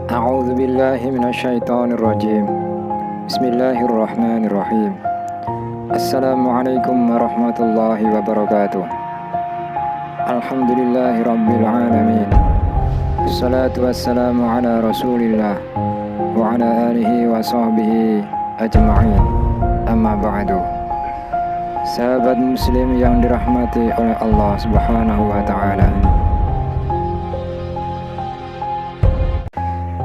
A'udzu billahi minasyaitonir rajim. Bismillahirrahmanirrahim. Assalamualaikum warahmatullahi wabarakatuh. Alhamdulillahi rabbil alamin. Wassalatu wassalamu ala Rasulillah wa ala alihi wa sahbihi ajma'in. Amma ba'du. Sahabat muslim yang dirahmati oleh Allah Subhanahu wa taala.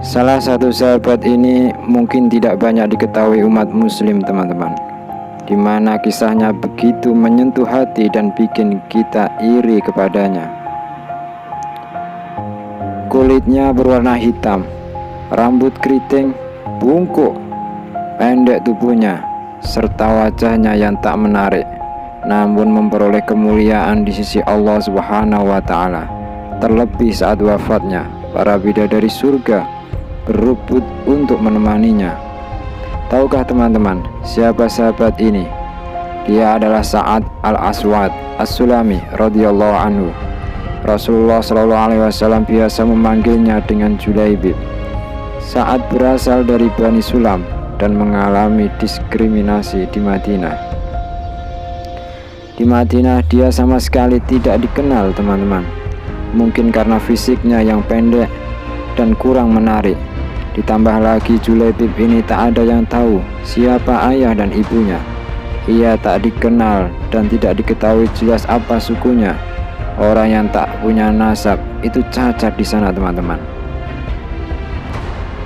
Salah satu sahabat ini mungkin tidak banyak diketahui umat muslim, teman-teman, di mana kisahnya begitu menyentuh hati dan bikin kita iri kepadanya. Kulitnya berwarna hitam, rambut keriting, bungkuk, pendek tubuhnya, serta wajahnya yang tak menarik, namun memperoleh kemuliaan di sisi Allah Subhanahu wa taala. Terlebih saat wafatnya, para bidadari surga berebut untuk menemaninya. Tahukah teman-teman siapa sahabat ini? Dia adalah Sa'ad al-Aswad as-Sulami radhiyallahu anhu. Rasulullah SAW biasa memanggilnya dengan Julaibib. Sa'ad berasal dari Bani Sulam dan mengalami diskriminasi di Madinah. Di Madinah dia sama sekali tidak dikenal, teman-teman. Mungkin karena fisiknya yang pendek dan kurang menarik. Ditambah lagi Julaibib ini tak ada yang tahu siapa ayah dan ibunya. Ia tak dikenal dan tidak diketahui jelas apa sukunya. Orang yang tak punya nasab itu cacat di sana, teman-teman.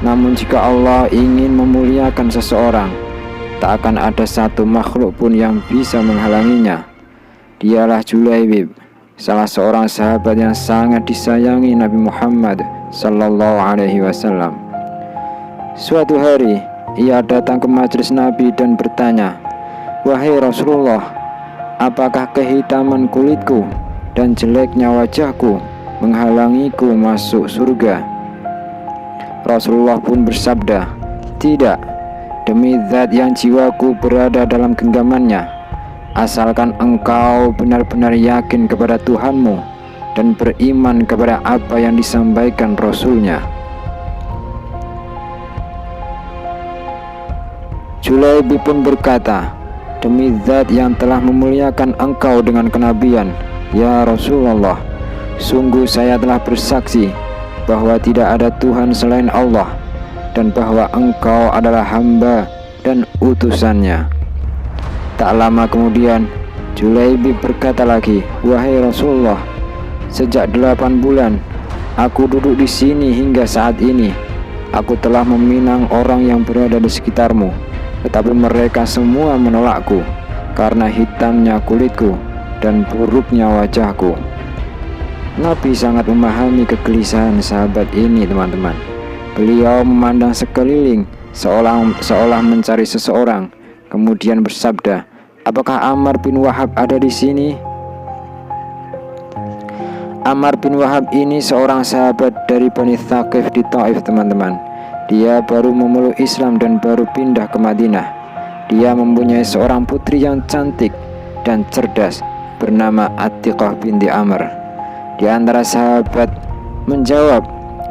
Namun jika Allah ingin memuliakan seseorang, tak akan ada satu makhluk pun yang bisa menghalanginya. Dialah Julaibib, salah seorang sahabat yang sangat disayangi Nabi Muhammad sallallahu alaihi wasallam. Suatu hari, ia datang ke majelis Nabi dan bertanya, "Wahai Rasulullah, apakah kehitaman kulitku dan jeleknya wajahku menghalangiku masuk surga?" Rasulullah pun bersabda, "Tidak, demi zat yang jiwaku berada dalam genggamannya, asalkan engkau benar-benar yakin kepada Tuhanmu dan beriman kepada apa yang disampaikan Rasulnya." Julaibib pun berkata, "Demi zat yang telah memuliakan engkau dengan kenabian, ya Rasulullah, sungguh saya telah bersaksi bahwa tidak ada Tuhan selain Allah dan bahwa engkau adalah hamba dan utusannya." Tak lama kemudian Julaibib berkata lagi, "Wahai Rasulullah, sejak 8 bulan aku duduk di sini hingga saat ini. Aku telah meminang orang yang berada di sekitarmu, tetapi mereka semua menolakku karena hitamnya kulitku dan buruknya wajahku." Nabi sangat memahami kegelisahan sahabat ini, teman-teman. Beliau memandang sekeliling seolah mencari seseorang, kemudian bersabda, "Apakah Ammar bin Wahab ada di sini?" Ammar bin Wahab ini seorang sahabat dari Bani Thaqif di Taif, teman-teman. Dia baru memeluk Islam dan baru pindah ke Madinah. Dia mempunyai seorang putri yang cantik dan cerdas bernama Atiqah binti Amr. Di antara sahabat menjawab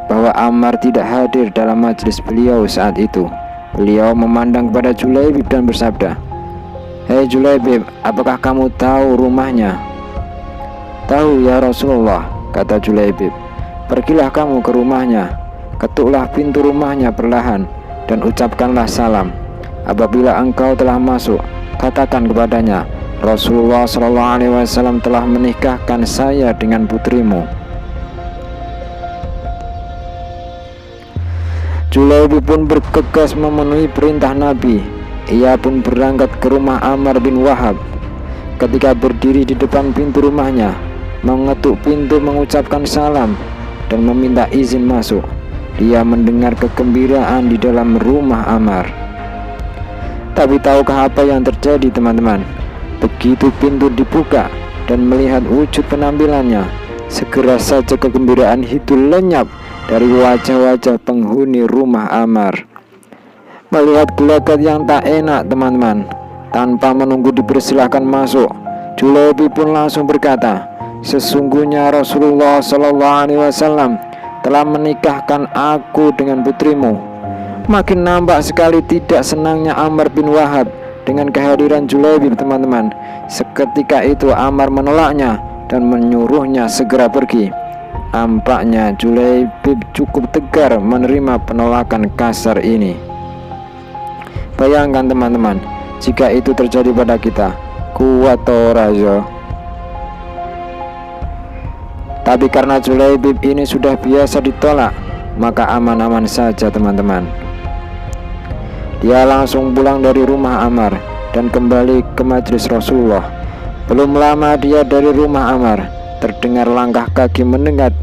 bahwa Ammar tidak hadir dalam majelis beliau saat itu. Beliau memandang kepada Julaibib dan bersabda, "Hei Julaibib, apakah kamu tahu rumahnya?" "Tahu ya Rasulullah," kata Julaibib. "Pergilah kamu ke rumahnya, ketuklah pintu rumahnya perlahan dan ucapkanlah salam. Apabila engkau telah masuk, katakan kepadanya, Rasulullah SAW telah menikahkan saya dengan putrimu." Julaibib pun bergegas memenuhi perintah Nabi. Ia pun berangkat ke rumah Ammar bin Wahab. Ketika berdiri di depan pintu rumahnya, mengetuk pintu, mengucapkan salam dan meminta izin masuk, dia mendengar kegembiraan di dalam rumah Ammar. Tapi tahukah apa yang terjadi, teman-teman? Begitu pintu dibuka dan melihat wujud penampilannya, segera saja kegembiraan itu lenyap dari wajah-wajah penghuni rumah Ammar. Melihat gelagat yang tak enak, teman-teman, tanpa menunggu dipersilahkan masuk, Julaibib pun langsung berkata, "Sesungguhnya Rasulullah SAW telah menikahkan aku dengan putrimu." Makin nampak sekali tidak senangnya Ammar bin Wahab dengan kehadiran Julaibib, teman-teman. Seketika itu Ammar menolaknya dan menyuruhnya segera pergi. Nampaknya Julaibib cukup tegar menerima penolakan kasar ini. Bayangkan teman-teman, jika itu terjadi pada kita, kuat raja. Tapi karena Julaibib ini sudah biasa ditolak, maka aman-aman saja teman-teman. Dia langsung pulang dari rumah Ammar dan kembali ke majelis Rasulullah. Belum lama dia dari rumah Ammar, terdengar langkah kaki mendekat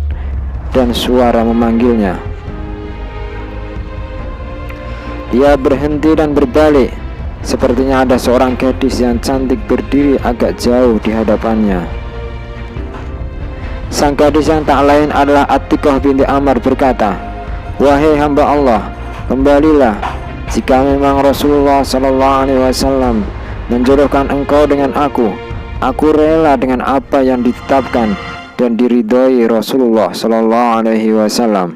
dan suara memanggilnya. Dia berhenti dan berbalik. Sepertinya ada seorang gadis yang cantik berdiri agak jauh di hadapannya. Sang gadis yang tak lain adalah Atiqah binti Ammar berkata, "Wahai hamba Allah, kembalilah. Jika memang Rasulullah SAW menjodohkan engkau dengan aku rela dengan apa yang ditetapkan dan diridhoi Rasulullah SAW."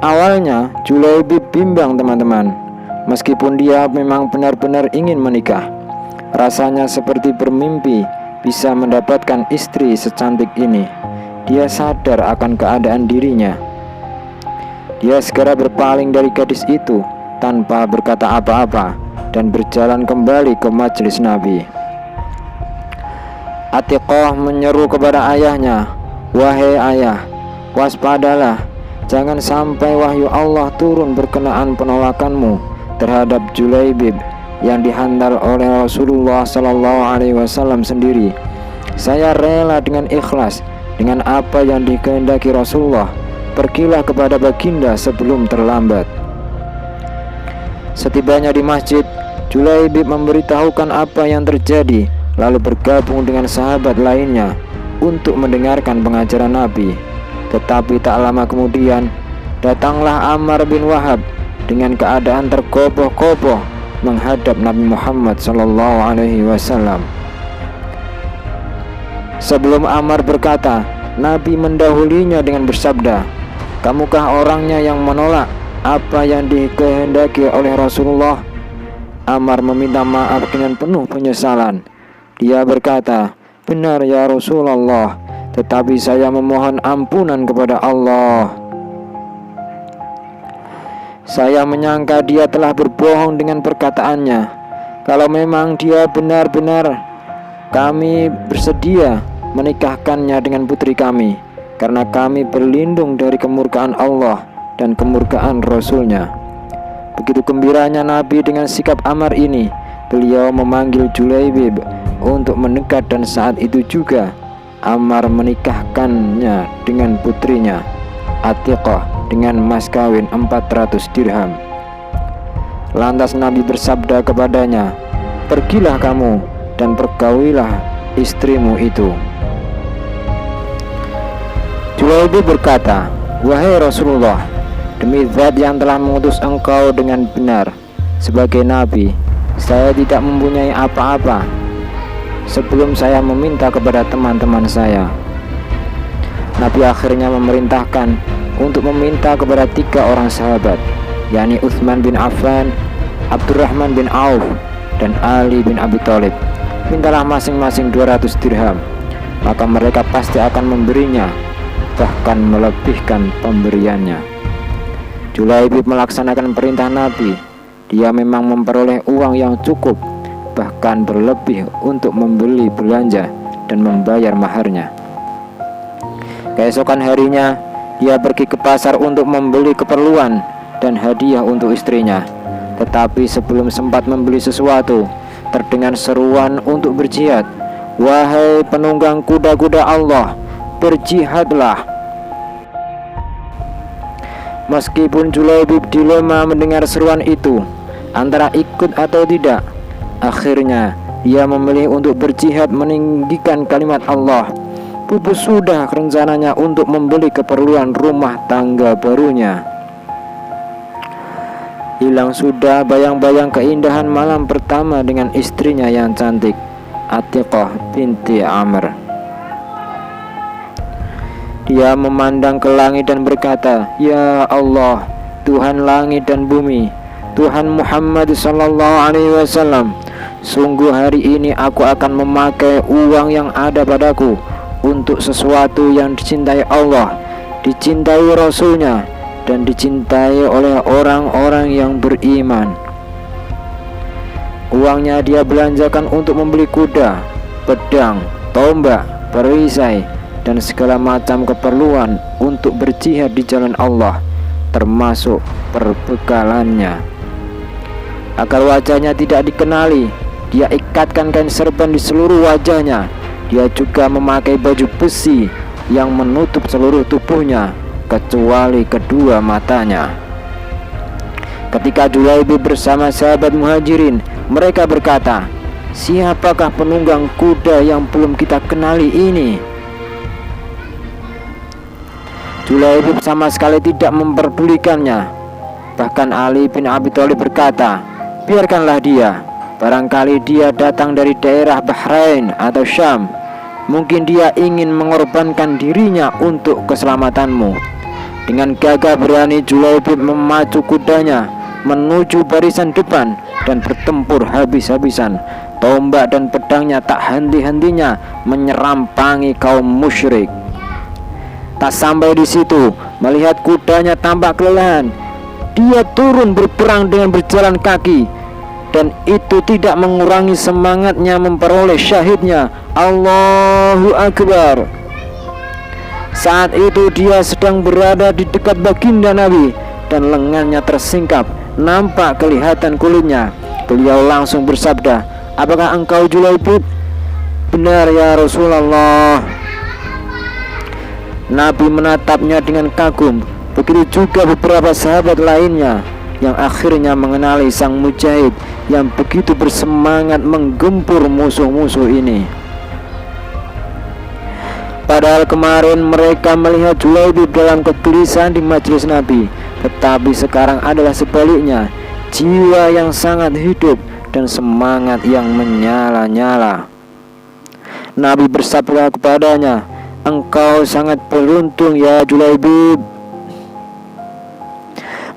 Awalnya Julaibib bimbang teman-teman. Meskipun dia memang benar-benar ingin menikah, rasanya seperti bermimpi bisa mendapatkan istri secantik ini. Dia sadar akan keadaan dirinya. Dia segera berpaling dari gadis itu tanpa berkata apa-apa dan berjalan kembali ke majelis Nabi. Atiqah menyeru kepada ayahnya, "Wahai ayah, waspadalah, jangan sampai wahyu Allah turun berkenaan penolakanmu terhadap Julaibib yang dihantar oleh Rasulullah SAW sendiri. Saya rela dengan ikhlas dengan apa yang dikehendaki Rasulullah. Pergilah kepada baginda sebelum terlambat." Setibanya di masjid, Julaibib memberitahukan apa yang terjadi, lalu bergabung dengan sahabat lainnya untuk mendengarkan pengajaran Nabi. Tetapi tak lama kemudian, datanglah Ammar bin Wahab dengan keadaan tergopoh-gopoh menghadap Nabi Muhammad SAW. Sebelum Ammar berkata, Nabi mendahulinya dengan bersabda, "Kamukah orangnya yang menolak apa yang dikehendaki oleh Rasulullah?" Ammar meminta maaf dengan penuh penyesalan. Dia berkata, "Benar ya Rasulullah, tetapi saya memohon ampunan kepada Allah. Saya menyangka dia telah berbohong dengan perkataannya. Kalau memang dia benar-benar, kami bersedia menikahkannya dengan putri kami, karena kami berlindung dari kemurkaan Allah dan kemurkaan Rasulnya." Begitu gembiranya Nabi dengan sikap Ammar ini, beliau memanggil Julaibib untuk mendekat, dan saat itu juga Ammar menikahkannya dengan putrinya Atiqah dengan mas kawin 400 dirham. Lantas Nabi bersabda kepadanya, "Pergilah kamu dan pergaulilah istrimu itu." Julaibib berkata, "Wahai Rasulullah, demi zat yang telah mengutus engkau dengan benar sebagai nabi, saya tidak mempunyai apa-apa sebelum saya meminta kepada teman-teman saya." Nabi akhirnya memerintahkan untuk meminta kepada 3 orang sahabat, yakni Utsman bin Affan, Abdurrahman bin Auf, dan Ali bin Abi Thalib. Mintalah masing-masing 200 dirham, maka mereka pasti akan memberinya, bahkan melebihkan pemberiannya. Julaibib melaksanakan perintah Nabi. Dia memang memperoleh uang yang cukup, bahkan berlebih untuk membeli belanja dan membayar maharnya. Keesokan harinya, dia pergi ke pasar untuk membeli keperluan dan hadiah untuk istrinya. Tetapi sebelum sempat membeli sesuatu, terdengar seruan untuk berjihad. "Wahai penunggang kuda-kuda Allah, berjihadlah!" Meskipun Julaibib dilema mendengar seruan itu, antara ikut atau tidak, akhirnya ia memilih untuk berjihad meninggikan kalimat Allah. Pupus sudah rencananya untuk membeli keperluan rumah tangga barunya. Hilang sudah bayang-bayang keindahan malam pertama dengan istrinya yang cantik, Atiqah binti Ammar. Dia memandang ke langit dan berkata, "Ya Allah, Tuhan langit dan bumi, Tuhan Muhammad sallallahu alaihi wasallam, sungguh hari ini aku akan memakai uang yang ada padaku untuk sesuatu yang dicintai Allah, dicintai Rasul-Nya, dan dicintai oleh orang-orang yang beriman." Uangnya dia belanjakan untuk membeli kuda, pedang, tombak, perisai, dan segala macam keperluan untuk berjihad di jalan Allah, termasuk perbekalannya. Agar wajahnya tidak dikenali, dia ikatkan kain serban di seluruh wajahnya. Dia juga memakai baju besi yang menutup seluruh tubuhnya kecuali kedua matanya. Ketika Julaibib bersama sahabat Muhajirin, mereka berkata, "Siapakah penunggang kuda yang belum kita kenali ini?" Julaibib sama sekali tidak memperdulikannya. Bahkan Ali bin Abi Thalib berkata, "Biarkanlah dia. Barangkali dia datang dari daerah Bahrain atau Syam. Mungkin dia ingin mengorbankan dirinya untuk keselamatanmu." Dengan gagah berani Julaibib memacu kudanya menuju barisan depan dan bertempur habis-habisan. Tombak dan pedangnya tak henti-hentinya menyerampangi kaum musyrik. Tak sampai di situ, melihat kudanya tampak kelelahan, dia turun berperang dengan berjalan kaki, dan itu tidak mengurangi semangatnya memperoleh syahidnya. Allahu Akbar. Saat itu dia sedang berada di dekat baginda Nabi, dan lengannya tersingkap, nampak kelihatan kulitnya. Beliau langsung bersabda, "Apakah engkau Julaibib?" "Benar ya Rasulullah." Nabi menatapnya dengan kagum. Begitu juga beberapa sahabat lainnya yang akhirnya mengenali sang mujahid yang begitu bersemangat menggempur musuh-musuh ini. Padahal kemarin mereka melihat Julaibib dalam kegelisahan di majelis Nabi, tetapi sekarang adalah sebaliknya, jiwa yang sangat hidup dan semangat yang menyala-nyala. Nabi bersabda kepadanya, "Engkau sangat beruntung ya Julaibib."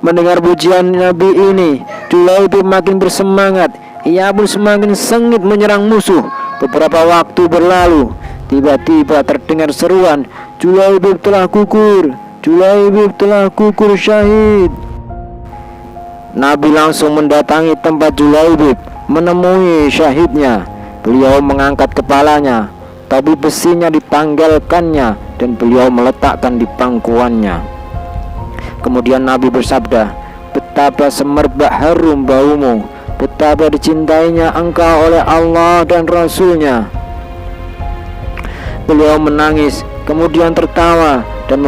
Mendengar pujian Nabi ini, Julaibib makin bersemangat. Ia pun semakin sengit menyerang musuh. Beberapa waktu berlalu, tiba-tiba terdengar seruan, "Julaibib telah gugur, Julaibib telah gugur syahid." Nabi langsung mendatangi tempat Julaibib, menemui syahidnya. Beliau mengangkat kepalanya, tapi besinya ditanggalkannya dan beliau meletakkan di pangkuannya. Kemudian Nabi bersabda, "Betapa semerbak harum baumu, betapa dicintainya engkau oleh Allah dan Rasul-Nya." Beliau menangis, kemudian tertawa dan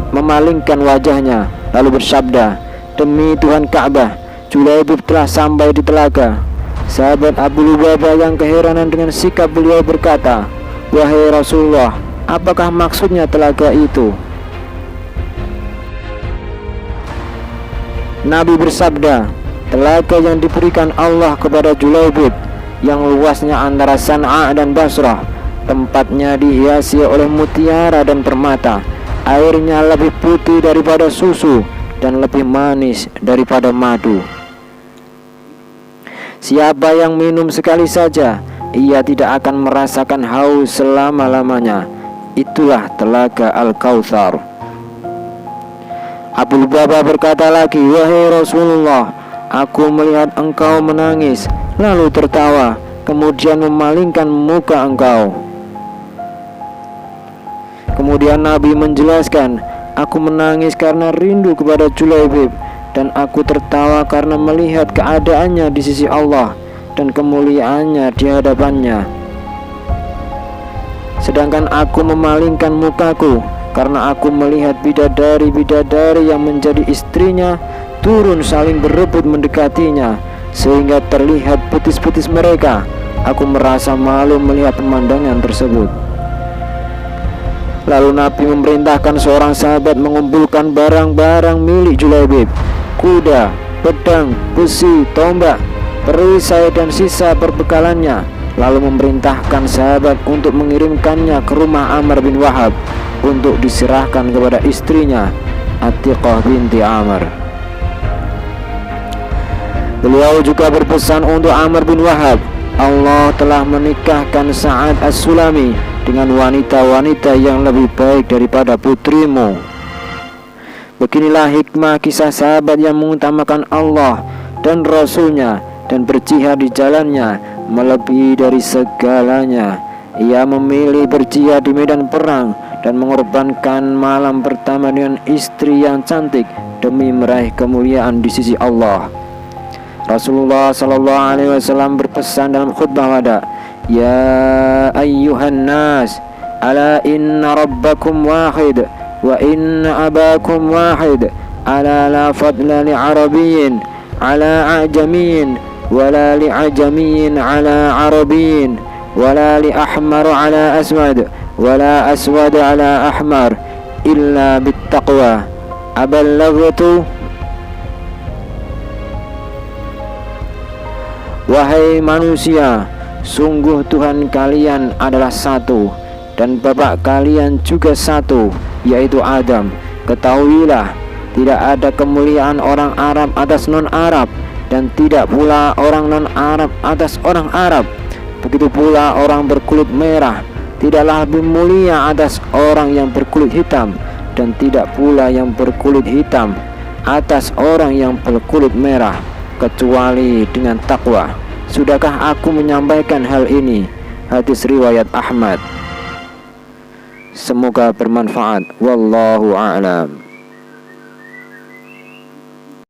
memalingkan wajahnya, lalu bersabda, "Demi Tuhan Ka'bah, Julaibib telah sampai di telaga." Sahabat Abu Lubabah yang keheranan dengan sikap beliau berkata, "Wahai Rasulullah, apakah maksudnya telaga itu?" Nabi bersabda, "Telaga yang diberikan Allah kepada Julaibib, yang luasnya antara San'a dan Basrah. Tempatnya dihiasi oleh mutiara dan permata. Airnya lebih putih daripada susu dan lebih manis daripada madu. Siapa yang minum sekali saja, ia tidak akan merasakan haus selama-lamanya. Itulah telaga Al-Kautsar." Abu Lubabah berkata lagi, "Wahai Rasulullah, aku melihat engkau menangis, lalu tertawa, kemudian memalingkan muka engkau." Kemudian Nabi menjelaskan, "Aku menangis karena rindu kepada Julaibib, dan aku tertawa karena melihat keadaannya di sisi Allah dan kemuliaannya di hadapannya. Sedangkan aku memalingkan mukaku karena aku melihat bidadari-bidadari yang menjadi istrinya turun saling berebut mendekatinya, sehingga terlihat betis-betis mereka. Aku merasa malu melihat pemandangan tersebut." Lalu Nabi memerintahkan seorang sahabat mengumpulkan barang-barang milik Julaibib, kuda, pedang, besi, tombak, perisai dan sisa perbekalannya, lalu memerintahkan sahabat untuk mengirimkannya ke rumah Amr bin Wahab. untuk diserahkan kepada istrinya Atiqah binti Amr. Beliau juga berpesan untuk Amr bin Wahab, Allah telah menikahkan Sa'ad As-Sulami dengan wanita-wanita yang lebih baik daripada putrimu. Beginilah hikmah kisah sahabat yang mengutamakan Allah dan Rasulnya dan berjihad di jalannya melebihi dari segalanya. Ia memilih berjihad di medan perang dan mengorbankan malam pertama dengan istri yang cantik demi meraih kemuliaan di sisi Allah. Rasulullah sallallahu alaihi wasallam berpesan dalam khutbah wada, "Ya ayyuhan nas, ala inna rabbakum wahid wa inna abakum wahid, ala la fadla li arabiyyin ala ajamiyyin wala li ajamiyyin ala arabiyyin wala li ahmar ala aswad wala aswad ala ahmar illa bittaqwa." Aballaghtu? Wahai manusia, sungguh Tuhan kalian adalah satu dan Bapak kalian juga satu, yaitu Adam. Ketahuilah, tidak ada kemuliaan orang Arab atas non-Arab, dan tidak pula orang non-Arab atas orang Arab. Begitu pula orang berkulit merah tidaklah lebih mulia atas orang yang berkulit hitam, dan tidak pula yang berkulit hitam atas orang yang berkulit merah, kecuali dengan takwa. Sudahkah aku menyampaikan hal ini? Hadis riwayat Ahmad. Semoga bermanfaat. Wallahu a'lam.